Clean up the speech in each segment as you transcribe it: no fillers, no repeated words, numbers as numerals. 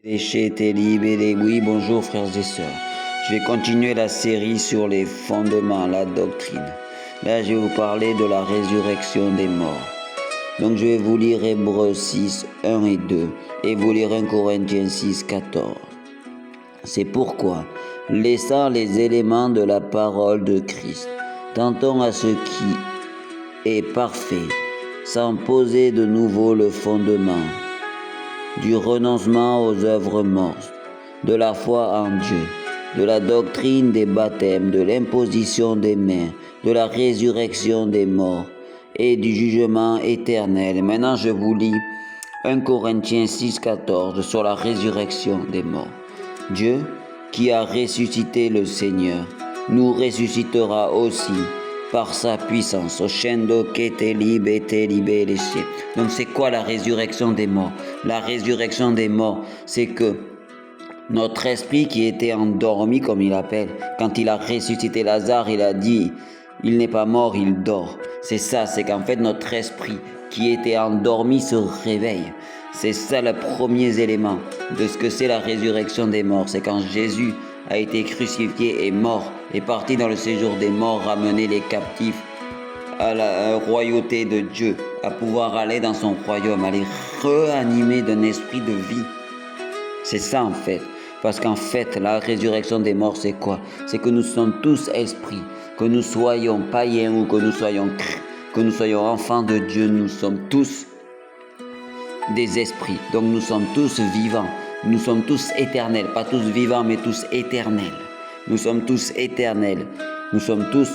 T'es libéré. Oui, bonjour frères et sœurs. Je vais continuer la série sur les fondements, la doctrine. Là, je vais vous parler de la résurrection des morts. Donc, je vais vous lire Hébreux 6, 1 et 2 et vous lire 1 Corinthiens 6, 14. C'est pourquoi, laissant les éléments de la parole de Christ, tentons à ce qui est parfait, sans poser de nouveau le fondement du renoncement aux œuvres mortes, de la foi en Dieu, de la doctrine des baptêmes, de l'imposition des mains, de la résurrection des morts et du jugement éternel. Maintenant, je vous lis 1 Corinthiens 6, 14 sur la résurrection des morts. Dieu, qui a ressuscité le Seigneur, nous ressuscitera aussi par sa puissance. Donc c'est quoi la résurrection des morts? La résurrection des morts, c'est que notre esprit qui était endormi, comme il appelle, quand il a ressuscité Lazare, il a dit, il n'est pas mort, il dort. C'est ça, c'est qu'en fait notre esprit qui était endormi se réveille. C'est ça le premier élément de ce que c'est la résurrection des morts. C'est quand Jésus a été crucifié et mort, est parti dans le séjour des morts, ramener les captifs à la royauté de Dieu, à pouvoir aller dans son royaume, aller réanimer d'un esprit de vie. C'est ça en fait. Parce qu'en fait, la résurrection des morts, c'est quoi? C'est que nous sommes tous esprits, que nous soyons païens ou que nous soyons enfants de Dieu, nous sommes tous des esprits. Donc nous sommes tous vivants, nous sommes tous éternels, pas tous vivants mais tous éternels. Nous sommes tous éternels, nous sommes tous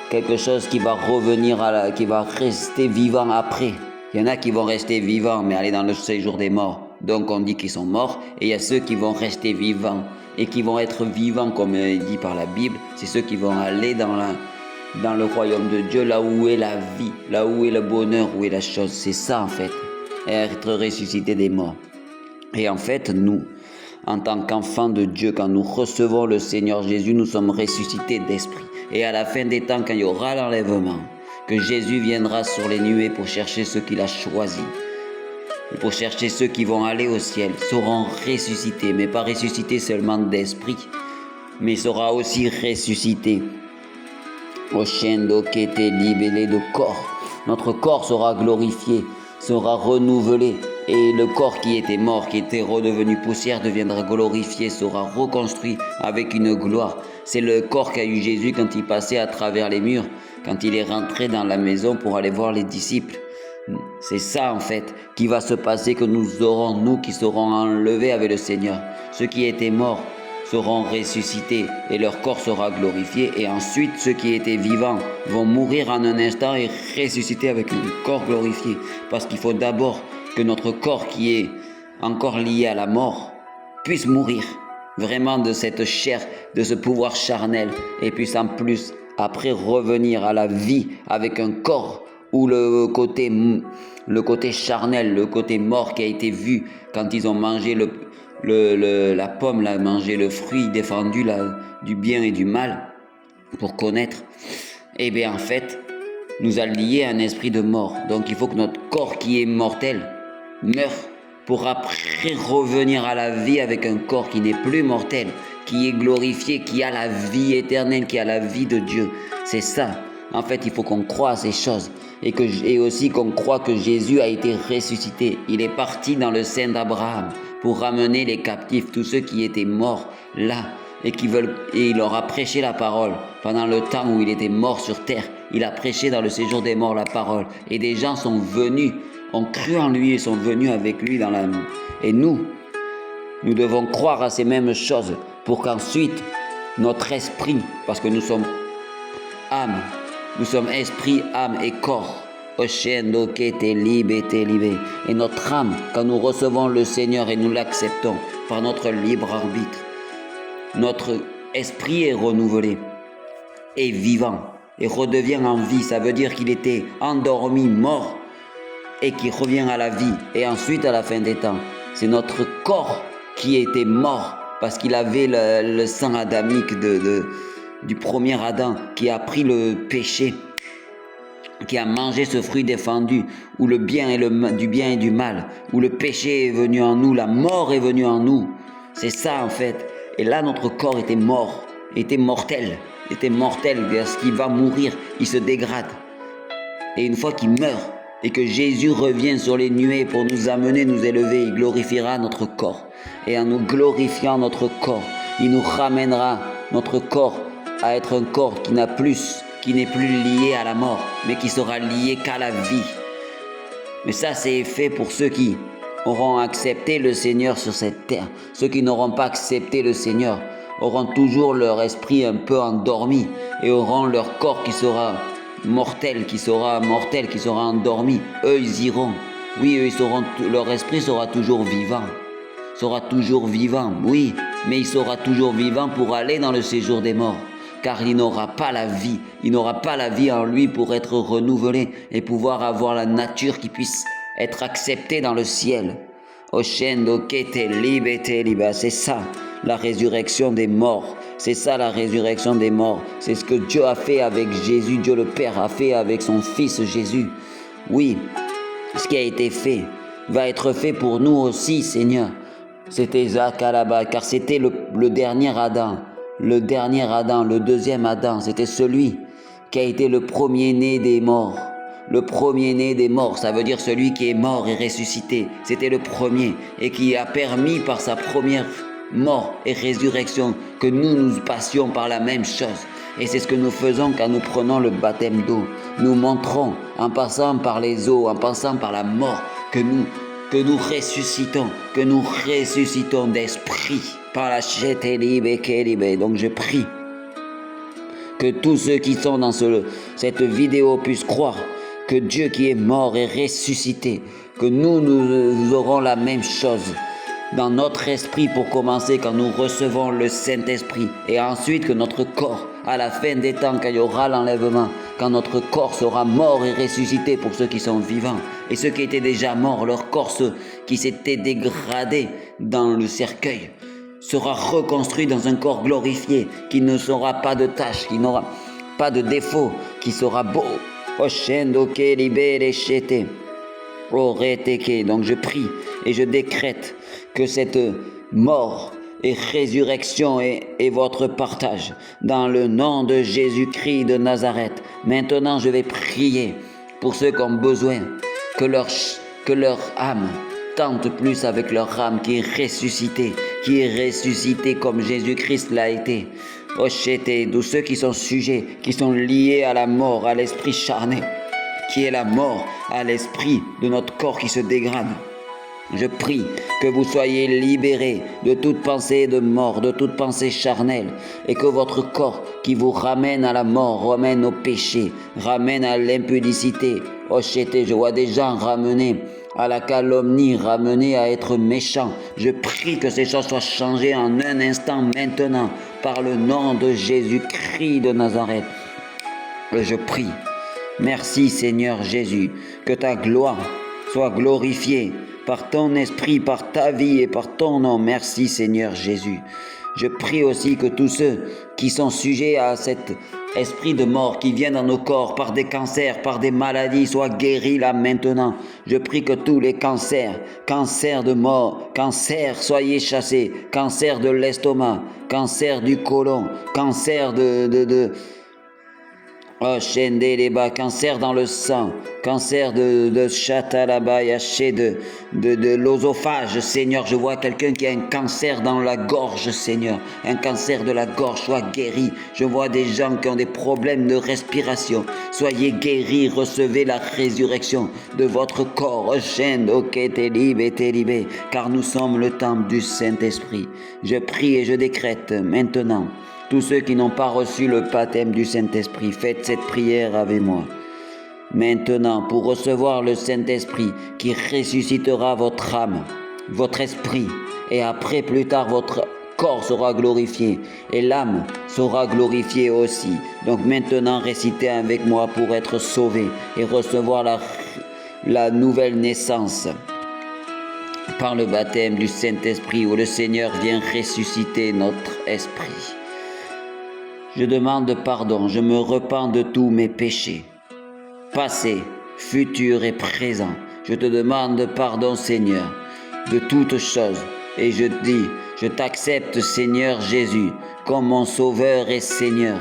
quelque chose qui va revenir qui va rester vivant après. Il y en a qui vont rester vivants mais aller dans le séjour des morts. Donc on dit qu'ils sont morts et il y a ceux qui vont rester vivants et qui vont être vivants comme dit par la Bible. C'est ceux qui vont aller dans le royaume de Dieu, là où est la vie, là où est le bonheur, où est la chose. C'est ça en fait, être ressuscité des morts. Et en fait, nous, en tant qu'enfants de Dieu, quand nous recevons le Seigneur Jésus, nous sommes ressuscités d'esprit. Et à la fin des temps, quand il y aura l'enlèvement, que Jésus viendra sur les nuées pour chercher ceux qu'il a choisis, pour chercher ceux qui vont aller au ciel, seront ressuscités, mais pas ressuscités seulement d'esprit, mais sera aussi ressuscité au chendo qui était libéré de corps. Notre corps sera glorifié, sera renouvelé, et le corps qui était mort, qui était redevenu poussière, deviendra glorifié, sera reconstruit avec une gloire. C'est le corps qu'a eu Jésus quand il passait à travers les murs, quand il est rentré dans la maison pour aller voir les disciples. C'est ça en fait qui va se passer, que nous aurons, nous qui serons enlevés avec le Seigneur. Ceux qui étaient morts seront ressuscités et leur corps sera glorifié, et ensuite ceux qui étaient vivants vont mourir en un instant et ressusciter avec un corps glorifié, parce qu'il faut d'abord que notre corps qui est encore lié à la mort puisse mourir vraiment de cette chair, de ce pouvoir charnel, et puisse en plus après revenir à la vie avec un corps où le côté charnel, le côté mort qui a été vu quand ils ont mangé la pomme, là, manger le fruit défendu là, du bien et du mal pour connaître, et bien en fait nous a lié à un esprit de mort. Donc il faut que notre corps qui est mortel meure pour après revenir à la vie avec un corps qui n'est plus mortel, qui est glorifié, qui a la vie éternelle, qui a la vie de Dieu. C'est ça. En fait, il faut qu'on croie à ces choses et aussi qu'on croit que Jésus a été ressuscité. Il est parti dans le sein d'Abraham pour ramener les captifs, tous ceux qui étaient morts là et il leur a prêché la parole pendant le temps où il était mort sur terre. Il a prêché dans le séjour des morts la parole, et des gens sont venus, ont cru en lui et sont venus avec lui et nous devons croire à ces mêmes choses pour qu'ensuite notre esprit, parce que nous sommes âme, nous sommes esprit, âme et corps. Et notre âme, quand nous recevons le Seigneur et nous l'acceptons par notre libre arbitre, notre esprit est renouvelé, est vivant et redevient en vie. Ça veut dire qu'il était endormi, mort, et qui revient à la vie. Et ensuite, à la fin des temps, c'est notre corps qui était mort parce qu'il avait le sang adamique du premier Adam qui a pris le péché qui a mangé ce fruit défendu, où le bien et du bien et du mal, où le péché est venu en nous, la mort est venue en nous. C'est ça en fait. Et là, notre corps était mort, était mortel, parce qu'il va mourir, il se dégrade. Et une fois qu'il meurt, et que Jésus revient sur les nuées pour nous amener, nous élever, il glorifiera notre corps. Et en nous glorifiant notre corps, il nous ramènera notre corps à être un corps qui n'est plus lié à la mort, mais qui sera lié qu'à la vie. Mais ça, c'est fait pour ceux qui auront accepté le Seigneur sur cette terre. Ceux qui n'auront pas accepté le Seigneur auront toujours leur esprit un peu endormi et auront leur corps qui sera mortel, qui sera endormi. Eux, ils iront. Oui, eux, leur esprit sera toujours vivant. Oui, mais il sera toujours vivant pour aller dans le séjour des morts. Car il n'aura pas la vie. Il n'aura pas la vie en lui pour être renouvelé et pouvoir avoir la nature qui puisse être acceptée dans le ciel. C'est ça la résurrection des morts. C'est ça la résurrection des morts. C'est ce que Dieu a fait avec Jésus. Dieu le Père a fait avec son Fils Jésus. Oui, ce qui a été fait va être fait pour nous aussi, Seigneur. C'était Zakalaba, car c'était le dernier Adam. Le deuxième Adam, c'était celui qui a été le premier-né des morts. Le premier-né des morts, ça veut dire celui qui est mort et ressuscité. C'était le premier et qui a permis par sa première mort et résurrection que nous passions par la même chose. Et c'est ce que nous faisons quand nous prenons le baptême d'eau. Nous montrons, en passant par les eaux, en passant par la mort, que nous ressuscitons d'esprit par la Chétélibé. Donc je prie que tous ceux qui sont dans cette vidéo puissent croire que Dieu qui est mort est ressuscité, que nous aurons la même chose dans notre esprit pour commencer quand nous recevons le Saint-Esprit, et ensuite que notre corps, à la fin des temps, quand il y aura l'enlèvement, quand notre corps sera mort et ressuscité pour ceux qui sont vivants, et ceux qui étaient déjà morts, leur corps qui s'était dégradé dans le cercueil, sera reconstruit dans un corps glorifié, qui ne sera pas de tache, qui n'aura pas de défaut, qui sera beau. Donc je prie et je décrète que cette mort et résurrection est votre partage dans le nom de Jésus-Christ de Nazareth. Maintenant, je vais prier pour ceux qui ont besoin que leur âme tente plus avec leur âme qui est ressuscitée comme Jésus-Christ l'a été. Tous ceux qui sont sujets, qui sont liés à la mort, à l'esprit charnel, qui est la mort, à l'esprit de notre corps qui se dégrade. Je prie que vous soyez libérés de toute pensée de mort, de toute pensée charnelle, et que votre corps qui vous ramène à la mort, ramène au péché, ramène à l'impudicité. Je vois des gens ramenés à la calomnie, ramenés à être méchants. Je prie que ces choses soient changées en un instant maintenant, par le nom de Jésus-Christ de Nazareth. Je prie. Merci Seigneur Jésus, que ta gloire soit glorifiée par ton esprit, par ta vie et par ton nom. Merci Seigneur Jésus. Je prie aussi que tous ceux qui sont sujets à cet esprit de mort qui vient dans nos corps par des cancers, par des maladies, soient guéris là maintenant. Je prie que tous les cancers de mort, cancer, soyez chassés, cancer de l'estomac, cancer du côlon, cancer cancer dans le sang, cancer de chatalabayaché, de l'osophage, Seigneur. Je vois quelqu'un qui a un cancer dans la gorge, Seigneur. Un cancer de la gorge, soit guéri. Je vois des gens qui ont des problèmes de respiration. Soyez guéris, recevez la résurrection de votre corps. Car nous sommes le temple du Saint-Esprit. Je prie et je décrète maintenant. Tous ceux qui n'ont pas reçu le baptême du Saint-Esprit, faites cette prière avec moi. Maintenant, pour recevoir le Saint-Esprit qui ressuscitera votre âme, votre esprit, et après, plus tard, votre corps sera glorifié et l'âme sera glorifiée aussi. Donc maintenant, récitez avec moi pour être sauvé et recevoir la nouvelle naissance par le baptême du Saint-Esprit où le Seigneur vient ressusciter notre esprit. Je demande pardon, je me repens de tous mes péchés. passé, futur et présent. Je te demande pardon, Seigneur, de toutes choses. Et je dis, je t'accepte, Seigneur Jésus, comme mon Sauveur et Seigneur.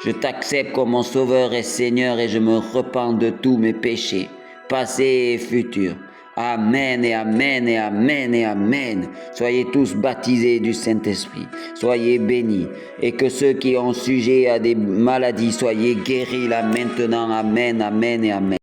Je t'accepte comme mon Sauveur et Seigneur et je me repens de tous mes péchés, passés et futurs. Amen et amen et amen et amen. Soyez tous baptisés du Saint-Esprit. Soyez bénis. Et que ceux qui ont sujet à des maladies, soyez guéris là maintenant. Amen, amen et amen.